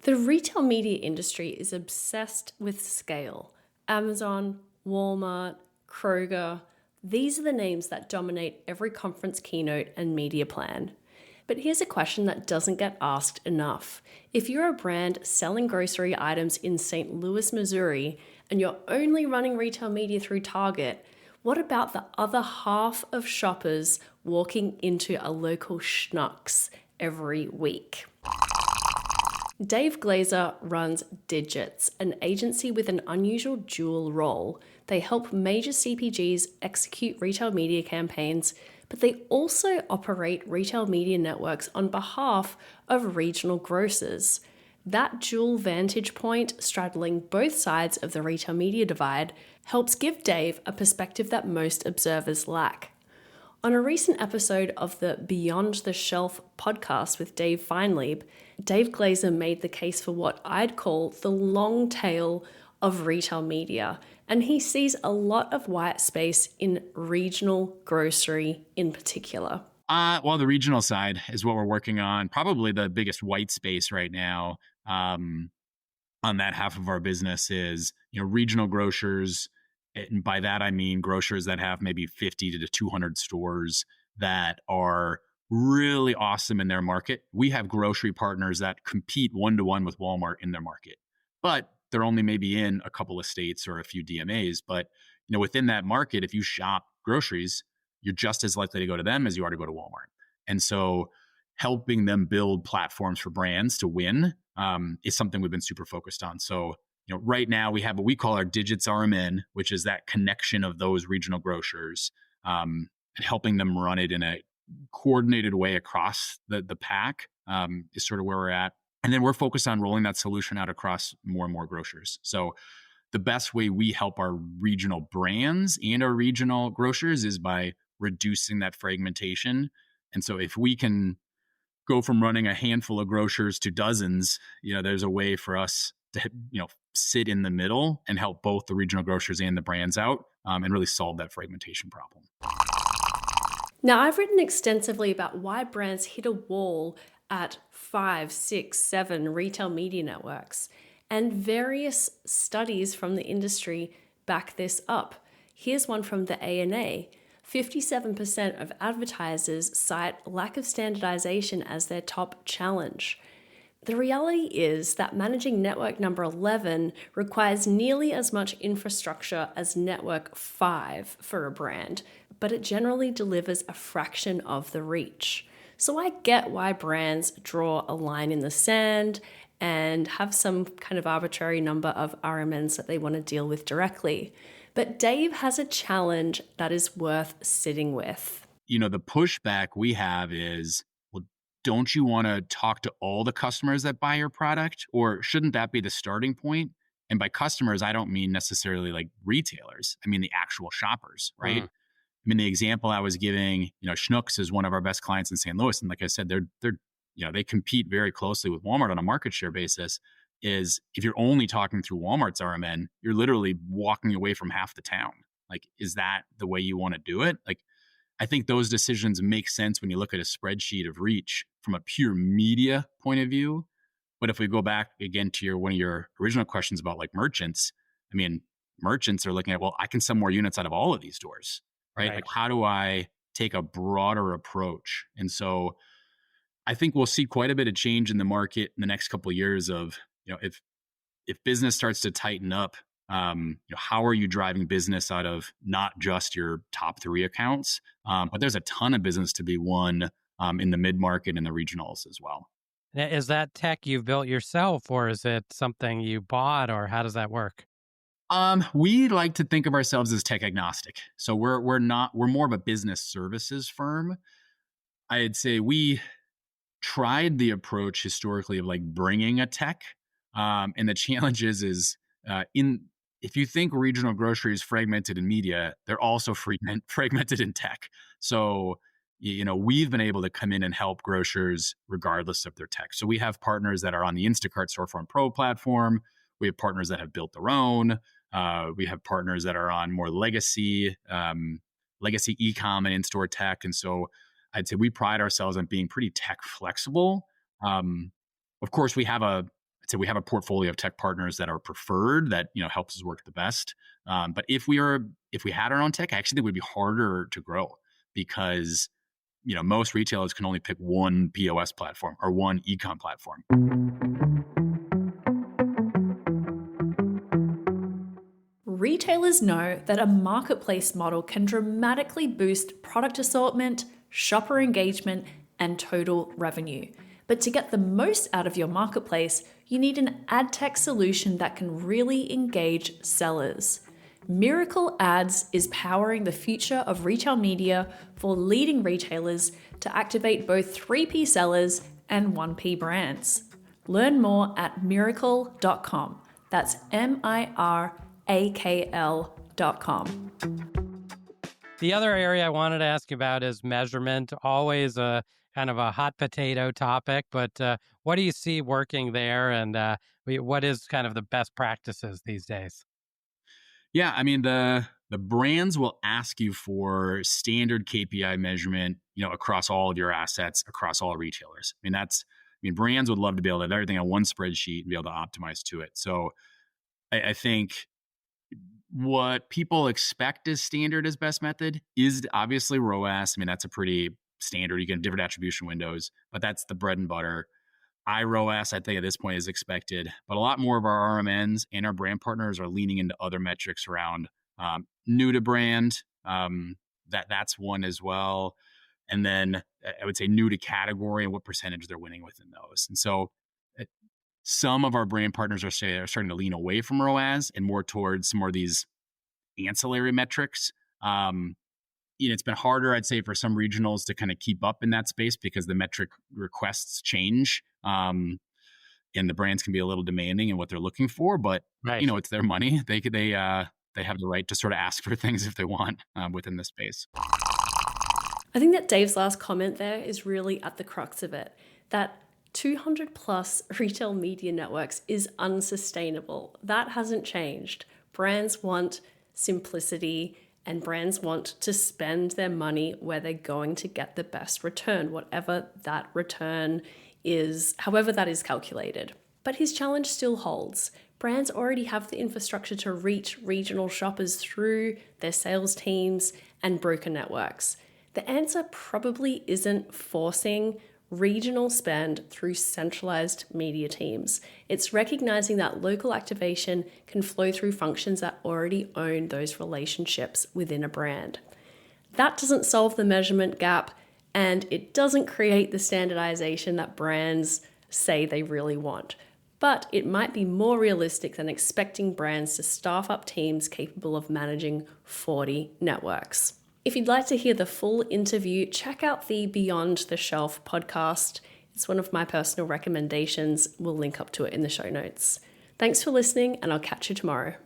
The retail media industry is obsessed with scale. Amazon, Walmart, Kroger, these are the names that dominate every conference keynote and media plan. But here's a question that doesn't get asked enough. If you're a brand selling grocery items in St. Louis, Missouri, and you're only running retail media through Target, what about the other half of shoppers walking into a local Schnucks every week? Dave Glaza runs DIGITS, an agency with an unusual dual role. They help major CPGs execute retail media campaigns, but they also operate retail media networks on behalf of regional grocers. That dual vantage point, straddling both sides of the retail media divide, helps give Dave a perspective that most observers lack. On a recent episode of the Beyond the Shelf podcast with Dave Feinlieb, Dave Glaza made the case for what I'd call the long tail of retail media, and he sees a lot of white space in regional grocery in particular. Well, the regional side is what we're working on. Probably the biggest white space right now on that half of our business is, regional grocers. And by that, I mean grocers that have maybe 50 to 200 stores that are really awesome in their market. We have grocery partners that compete one-to-one with Walmart in their market, but they're only maybe in a couple of states or a few DMAs. But within that market, if you shop groceries, you're just as likely to go to them as you are to go to Walmart. And so helping them build platforms for brands to win is something we've been super focused on. So right now we have what we call our DIGITS RMN, which is that connection of those regional grocers and helping them run it in a coordinated way across the pack is sort of where we're at. And then we're focused on rolling that solution out across more and more grocers. So the best way we help our regional brands and our regional grocers is by reducing that fragmentation. And so if we can go from running a handful of grocers to dozens, there's a way for us to, sit in the middle and help both the regional grocers and the brands out and really solve that fragmentation problem. Now, I've written extensively about why brands hit a wall at 5, 6, 7 retail media networks, and various studies from the industry back this up. Here's one from the ANA. 57% of advertisers cite lack of standardization as their top challenge. The reality is that managing network number 11 requires nearly as much infrastructure as network 5 for a brand, but it generally delivers a fraction of the reach. So I get why brands draw a line in the sand and have some kind of arbitrary number of RMNs that they want to deal with directly. But Dave has a challenge that is worth sitting with. The pushback we have is, well, don't you want to talk to all the customers that buy your product? Or shouldn't that be the starting point? And by customers, I don't mean necessarily like retailers. I mean the actual shoppers, right? I mean, the example I was giving, Schnucks is one of our best clients in St. Louis. And like I said, they compete very closely with Walmart on a market share basis. Is if you're only talking through Walmart's RMN, you're literally walking away from half the town. Like, is that the way you want to do it? Like, I think those decisions make sense when you look at a spreadsheet of reach from a pure media point of view. But if we go back again to one of your original questions about like merchants, I mean, merchants are looking at, well, I can sell more units out of all of these doors, right? Like, how do I take a broader approach? And so I think we'll see quite a bit of change in the market in the next couple of years of, if business starts to tighten up, how are you driving business out of not just your top 3 accounts, but there's a ton of business to be won in the mid-market and the regionals as well. Is that tech you've built yourself, or is it something you bought, or how does that work? We like to think of ourselves as tech-agnostic. So we're more of a business services firm. I'd say we tried the approach historically of like bringing a tech. And the challenge is if you think regional grocery is fragmented in media, they're also fragmented in tech. So, we've been able to come in and help grocers regardless of their tech. So we have partners that are on the Instacart Storefront Pro platform. We have partners that have built their own. We have partners that are on more legacy e-com and in-store tech. And so I'd say we pride ourselves on being pretty tech flexible. Of course, we have a I'd say we have a portfolio of tech partners that are preferred that, helps us work the best. But if we had our own tech, I actually think it would be harder to grow because, most retailers can only pick one POS platform or one e-com platform. Retailers know that a marketplace model can dramatically boost product assortment, shopper engagement, and total revenue. But to get the most out of your marketplace, you need an ad tech solution that can really engage sellers. Miracle Ads is powering the future of retail media for leading retailers to activate both 3P sellers and 1P brands. Learn more at miracle.com. That's MIRAKL.com. The other area I wanted to ask you about is measurement, always a kind of a hot potato topic, but what do you see working there, and what is kind of the best practices these days? Yeah, I mean, the brands will ask you for standard KPI measurement, across all of your assets, across all retailers. Brands would love to be able to have everything on one spreadsheet and be able to optimize to it. So I think what people expect as standard as best method is obviously ROAS. That's a pretty standard. You get different attribution windows, but that's the bread and butter. ROAS, I think at this point is expected, but a lot more of our RMNs and our brand partners are leaning into other metrics around new to brand. That's one as well. And then I would say new to category and what percentage they're winning within those. And so some of our brand partners are starting to lean away from ROAS and more towards some more of these ancillary metrics. It's been harder, I'd say, for some regionals to kind of keep up in that space because the metric requests change. And the brands can be a little demanding in what they're looking for, but Right. It's their money. They have the right to sort of ask for things if they want within the space. I think that Dave's last comment there is really at the crux of it, that 200 plus retail media networks is unsustainable. That hasn't changed. Brands want simplicity and brands want to spend their money where they're going to get the best return, whatever that return is, however that is calculated. But his challenge still holds. Brands already have the infrastructure to reach regional shoppers through their sales teams and broker networks. The answer probably isn't forcing regional spend through centralized media teams. It's recognizing that local activation can flow through functions that already own those relationships within a brand. That doesn't solve the measurement gap, and it doesn't create the standardization that brands say they really want. But it might be more realistic than expecting brands to staff up teams capable of managing 40 networks. If you'd like to hear the full interview, check out the Beyond the Shelf podcast. It's one of my personal recommendations. We'll link up to it in the show notes. Thanks for listening, and I'll catch you tomorrow.